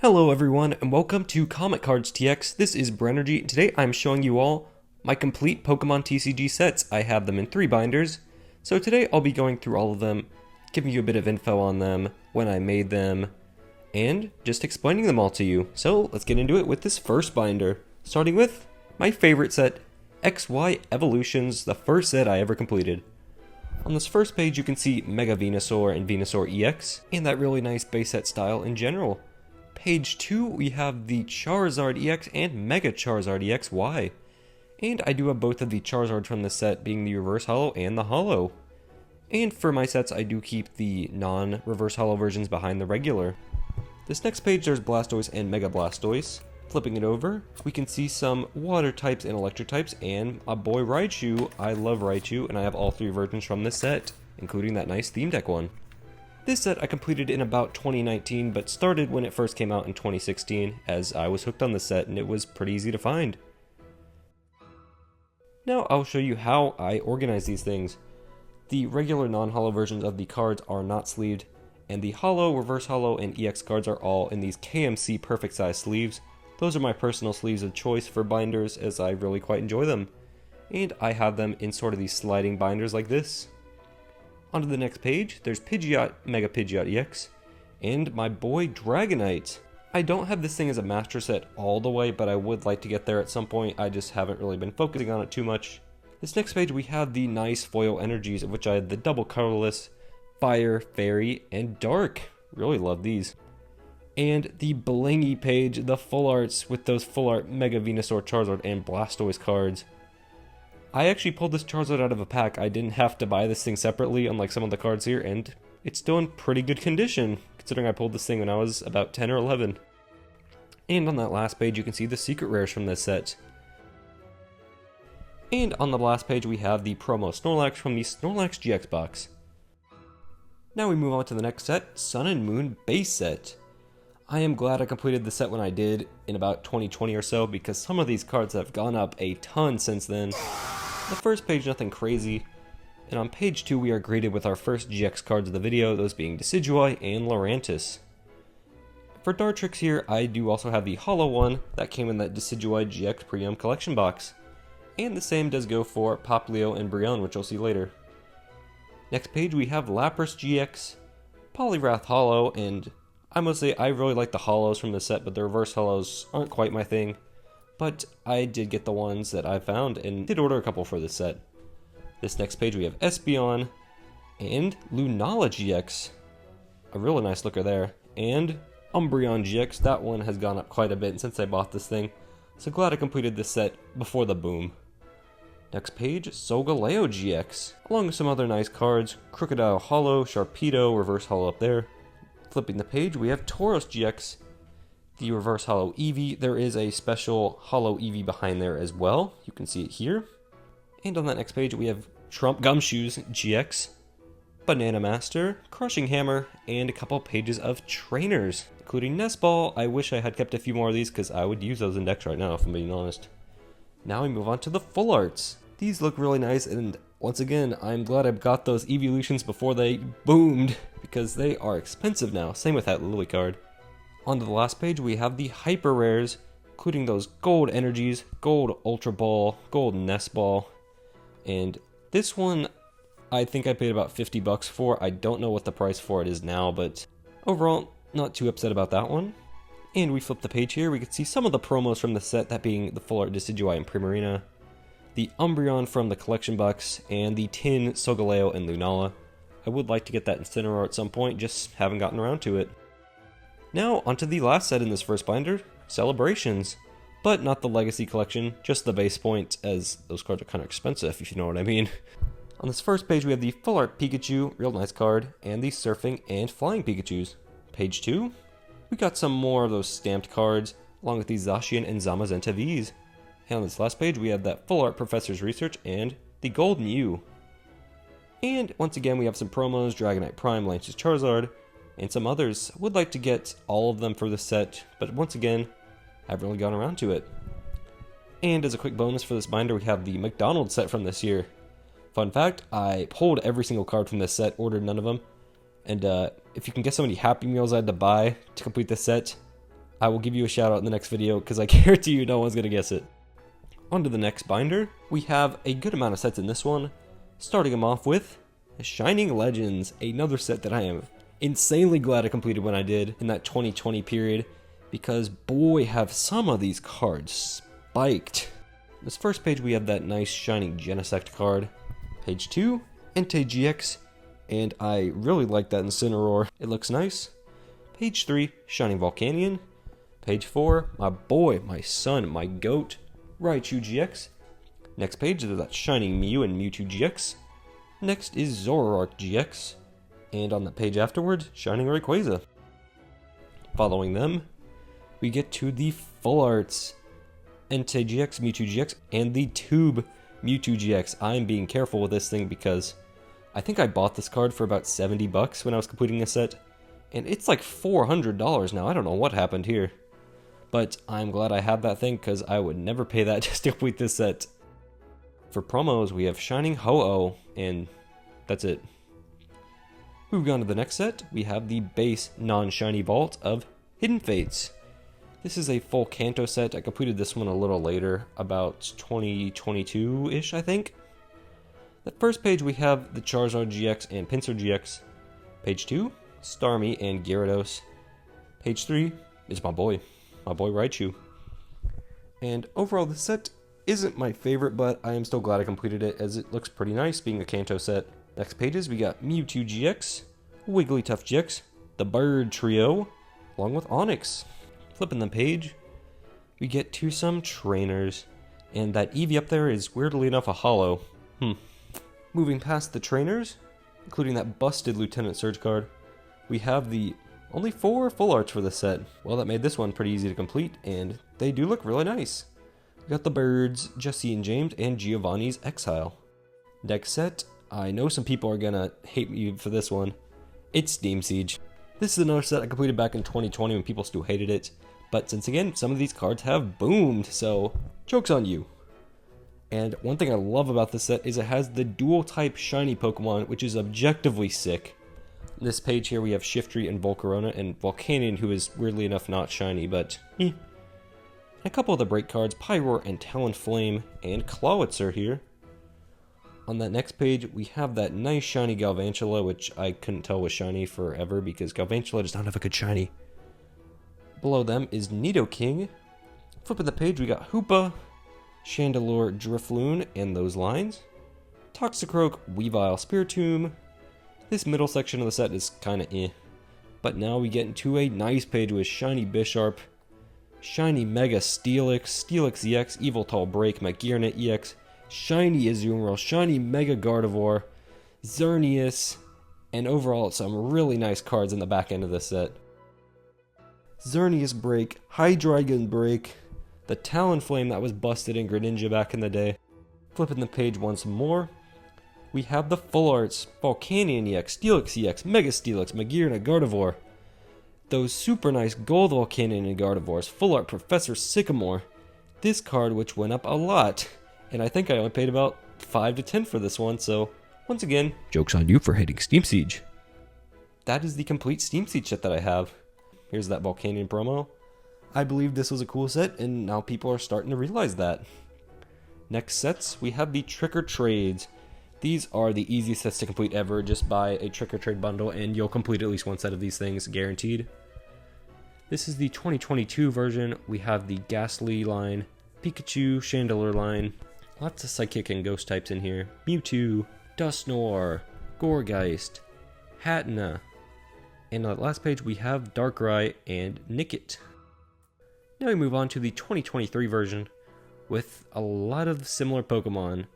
Hello everyone and welcome to Comic Cards TX. This is Brenergy. Today I'm showing you all my complete Pokemon TCG sets. I have them in 3 binders. So today I'll be going through all of them, giving you a bit of info on them, when I made them, and just explaining them all to you. So let's get into it with this first binder, starting with my favorite set, XY Evolutions, the first set I ever completed. On this first page you can see Mega Venusaur and Venusaur EX, and that really nice base set style in general. Page 2 we have the Charizard EX and Mega Charizard EXY. And I do have both of the Charizards from this set, being the Reverse Holo and the Holo. And for my sets I do keep the non-Reverse Holo versions behind the regular. This next page there's Blastoise and Mega Blastoise. Flipping it over, we can see some water types and electric types, and my boy Raichu. I love Raichu, and I have all 3 versions from this set, including that nice theme deck one. This set I completed in about 2019, but started when it first came out in 2016, as I was hooked on the set and it was pretty easy to find. Now I'll show you how I organize these things. The regular non-holo versions of the cards are not sleeved, and the holo, reverse holo, and EX cards are all in these KMC perfect size sleeves. Those are my personal sleeves of choice for binders, as I really quite enjoy them. And I have them in sort of these sliding binders like this. On to the next page, there's Pidgeot, Mega Pidgeot EX, and my boy Dragonite. I don't have this thing as a master set all the way, but I would like to get there at some point. I just haven't really been focusing on it too much. This next page we have the nice foil energies, of which I had the double colorless, Fire, Fairy, and Dark. Really love these. And the blingy page, the full arts with those full art Mega Venusaur, Charizard, and Blastoise cards. I actually pulled this Charizard out of a pack. I didn't have to buy this thing separately, unlike some of the cards here, and it's still in pretty good condition, considering I pulled this thing when I was about 10 or 11. And on that last page you can see the secret rares from this set. And on the last page we have the promo Snorlax from the Snorlax GX box. Now we move on to the next set, Sun and Moon base set. I am glad I completed the set when I did in about 2020 or so, because some of these cards have gone up a ton since then. The first page, nothing crazy, and on page 2 we are greeted with our first GX cards of the video, those being Decidueye and Lurantis. For Dartrix here, I do also have the holo one that came in that Decidueye GX Premium collection box. And the same does go for Popplio and Brionne, which you'll see later. Next page we have Lapras GX, Poliwrath Holo, and I must say I really like the holos from the set, but the reverse holos aren't quite my thing. But I did get the ones that I found and did order a couple for this set. This next page we have Espeon and Lunala GX. A really nice looker there. And Umbreon GX, that one has gone up quite a bit since I bought this thing. So glad I completed this set before the boom. Next page, Solgaleo GX. Along with some other nice cards, Crocodile Holo, Sharpedo, reverse holo up there. Flipping the page, we have Tauros GX, the reverse holo Eevee. There is a special holo Eevee behind there as well. You can see it here. And on that next page, we have Trump Gumshoes GX, Banana Master, Crushing Hammer, and a couple pages of trainers, including Nestball. I wish I had kept a few more of these because I would use those in decks right now, if I'm being honest. Now we move on to the full arts. These look really nice, and once again, I'm glad I got those evolutions before they boomed, because they are expensive now. Same with that Lily card. On to the last page, we have the hyper rares, including those gold energies, gold Ultra Ball, gold Nest Ball, and this one I think I paid about 50 bucks for. I don't know what the price for it is now, but overall, not too upset about that one. And we flip the page here, we can see some of the promos from the set, that being the full art Decidueye and Primarina, the Umbreon from the collection box, and the tin Solgaleo and Lunala. I would like to get that Incineroar at some point, just haven't gotten around to it. Now, onto the last set in this first binder, Celebrations. But not the Legacy Collection, just the base point, as those cards are kind of expensive, if you know what I mean. On this first page we have the Full Art Pikachu, real nice card, and the Surfing and Flying Pikachus. Page 2, we got some more of those stamped cards, along with the Zacian and Zamazenta Vs. And on this last page we have that Full Art Professor's Research and the Gold Mew. And once again we have some promos, Dragonite Prime, Lance's Charizard, and some others. I would like to get all of them for this set, but once again, I haven't really gone around to it. And as a quick bonus for this binder, we have the McDonald's set from this year. Fun fact, I pulled every single card from this set, ordered none of them, and if you can guess how many Happy Meals I had to buy to complete this set, I will give you a shout out in the next video because I guarantee you no one's going to guess it. On to the next binder. We have a good amount of sets in this one, starting them off with Shining Legends, another set that I am insanely glad I completed when I did in that 2020 period, because boy have some of these cards spiked. This first page we have that nice Shining Genesect card. Page 2, Entei GX, and I really like that Incineroar. It looks nice. Page 3, Shining Volcanion. Page 4, my boy, my son, my goat, Raichu GX. Next page is that Shining Mew and Mewtwo GX. Next is Zoroark GX. And on the page afterwards, Shining Rayquaza. Following them, we get to the full arts. Entei GX, Mewtwo GX, and the Tube Mewtwo GX. I'm being careful with this thing because I think I bought this card for about 70 bucks when I was completing this set. And it's like $400 now. I don't know what happened here. But I'm glad I have that thing because I would never pay that just to complete this set. For promos, we have Shining Ho-Oh, and that's it. Moving on to the next set, we have the base non-shiny vault of Hidden Fates. This is a full Kanto set. I completed this one a little later, about 2022-ish, I think. The first page we have the Charizard GX and Pinsir GX. Page 2, Starmie and Gyarados. Page 3 is my boy Raichu. And overall the set isn't my favorite, but I am still glad I completed it as it looks pretty nice being a Kanto set. Next pages we got Mewtwo GX, Wigglytuff GX, the Bird Trio, along with Onix. Flipping the page, we get to some trainers, and that Eevee up there is weirdly enough a holo. Moving past the trainers, including that busted Lieutenant Surge card, we have the only 4 full arts for this set. Well, that made this one pretty easy to complete, and they do look really nice. We got the birds, Jesse and James, and Giovanni's Exile. Next set, I know some people are gonna hate me for this one. It's Steam Siege. This is another set I completed back in 2020 when people still hated it, but since again, some of these cards have boomed, so joke's on you. And one thing I love about this set is it has the dual type shiny Pokemon, which is objectively sick. This page here we have Shiftry and Volcarona and Volcanion, who is weirdly enough not shiny, but A couple of the break cards, Pyroar and Talonflame, and Clawitzer here. On that next page, we have that nice shiny Galvantula, which I couldn't tell was shiny forever because Galvantula does not have a good shiny. Below them is Nidoking. Flipping the page, we got Hoopa, Chandelure, Drifloon, and those lines. Toxicroak, Weavile, Spiritomb. This middle section of the set is kinda but now we get into a nice page with Shiny Bisharp, Shiny Mega Steelix, Steelix EX, Yveltal Break, Magearna EX, Shiny Azumarill, Shiny Mega Gardevoir, Xerneas, and overall some really nice cards in the back end of this set. Xerneas Break, Hydreigon Break, the Talonflame that was busted in Greninja back in the day. Flipping the page once more, we have the full arts, Volcanion EX, Steelix EX, Mega Steelix, Magearna, Gardevoir. Those super nice gold Volcanion and Gardevoirs, full art Professor Sycamore. This card which went up a lot, and I think I only paid about 5 to 10 for this one, so once again, joke's on you for hating Steam Siege. That is the complete Steam Siege set that I have. Here's that Volcanion promo. I believe this was a cool set, and now people are starting to realize that. Next sets, we have the Trick or Trades. These are the easiest sets to complete ever. Just buy a Trick or Trade bundle and you'll complete at least one set of these things, guaranteed. This is the 2022 version. We have the Ghastly line, Pikachu, Chandelure line, lots of Psychic and Ghost types in here, Mewtwo, Dusknoir, Gourgeist, Hatenna, and on the last page we have Darkrai and Nickit. Now we move on to the 2023 version with a lot of similar Pokemon.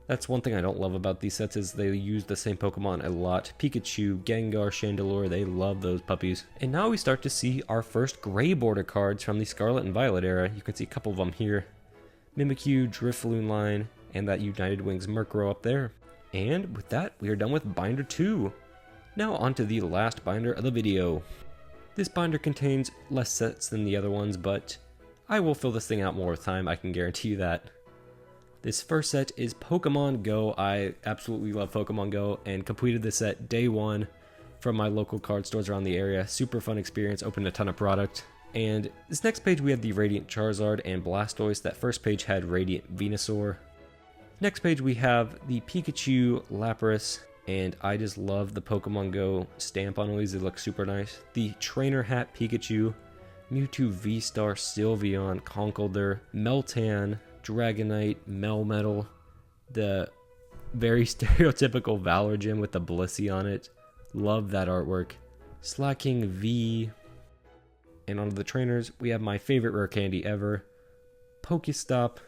That's one thing I don't love about these sets is they use the same Pokemon a lot. Pikachu, Gengar, Chandelure, they love those puppies. And now we start to see our first gray border cards from the Scarlet and Violet era. You can see a couple of them here. Mimikyu, Drifloon line, and that United Wings Murkrow up there. And with that, we are done with Binder 2. Now on to the last binder of the video. This binder contains less sets than the other ones, but I will fill this thing out more with time, I can guarantee you that. This first set is Pokemon Go. I absolutely love Pokemon Go and completed this set day one from my local card stores around the area. Super fun experience, opened a ton of product, And this next page we have the Radiant Charizard and Blastoise. That first page had Radiant Venusaur. Next page we have the Pikachu, Lapras, and I just love the Pokemon Go stamp on all these. They look super nice. The Trainer Hat Pikachu, Mewtwo V-Star, Sylveon, Conkeldurr, Meltan, Dragonite, Melmetal, the very stereotypical Valor Gym with the Blissey on it. Love that artwork. Slacking V. And onto the trainers, we have my favorite rare candy ever, Pokestop,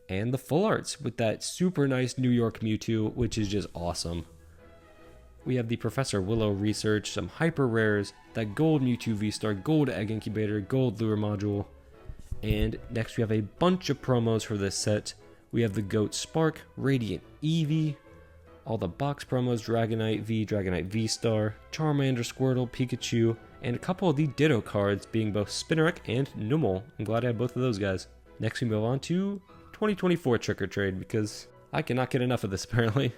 and the full arts with that super nice New York Mewtwo, which is just awesome. We have the Professor Willow Research, some hyper rares, that gold Mewtwo V-Star, gold Egg Incubator, gold Lure Module. And next we have a bunch of promos for this set. We have the Goat Spark, Radiant Eevee, all the box promos, Dragonite V, Dragonite V-Star, Charmander, Squirtle, Pikachu, and a couple of the Ditto cards being both Spinarak and Numel. I'm glad I have both of those guys. Next we move on to 2024 Trick or Trade because I cannot get enough of this apparently.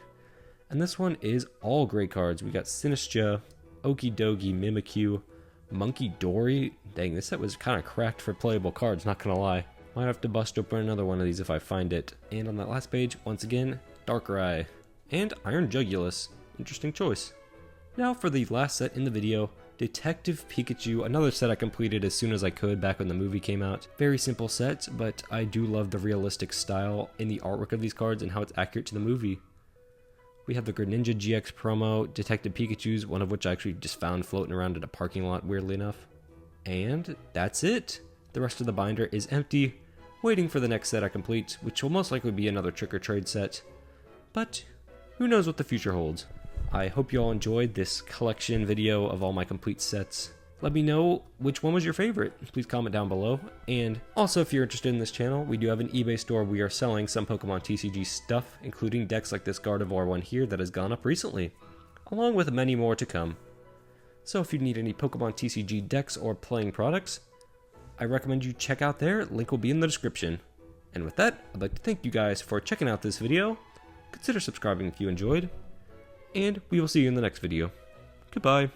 And this one is all great cards. We got Sinistcha, Okidogi, Mimikyu, Monkey Dory. Dang, this set was kind of cracked for playable cards, not gonna lie. Might have to bust open another one of these if I find it. And on that last page, once again, Darkrai and Iron Jugulus. Interesting choice. Now for the last set in the video, Detective Pikachu, another set I completed as soon as I could back when the movie came out. Very simple set, but I do love the realistic style in the artwork of these cards and how it's accurate to the movie. We have the Greninja GX promo, Detective Pikachus, one of which I actually just found floating around at a parking lot, weirdly enough. And that's it. The rest of the binder is empty, waiting for the next set I complete, which will most likely be another Trick or Trade set. But who knows what the future holds. I hope you all enjoyed this collection video of all my complete sets. Let me know which one was your favorite. Please comment down below. And also, if you're interested in this channel, we do have an eBay store. We are selling some Pokemon TCG stuff, including decks like this Gardevoir one here that has gone up recently, along with many more to come. So if you need any Pokemon TCG decks or playing products, I recommend you check out there. Link will be in the description. And with that, I'd like to thank you guys for checking out this video. Consider subscribing if you enjoyed. And we will see you in the next video. Goodbye.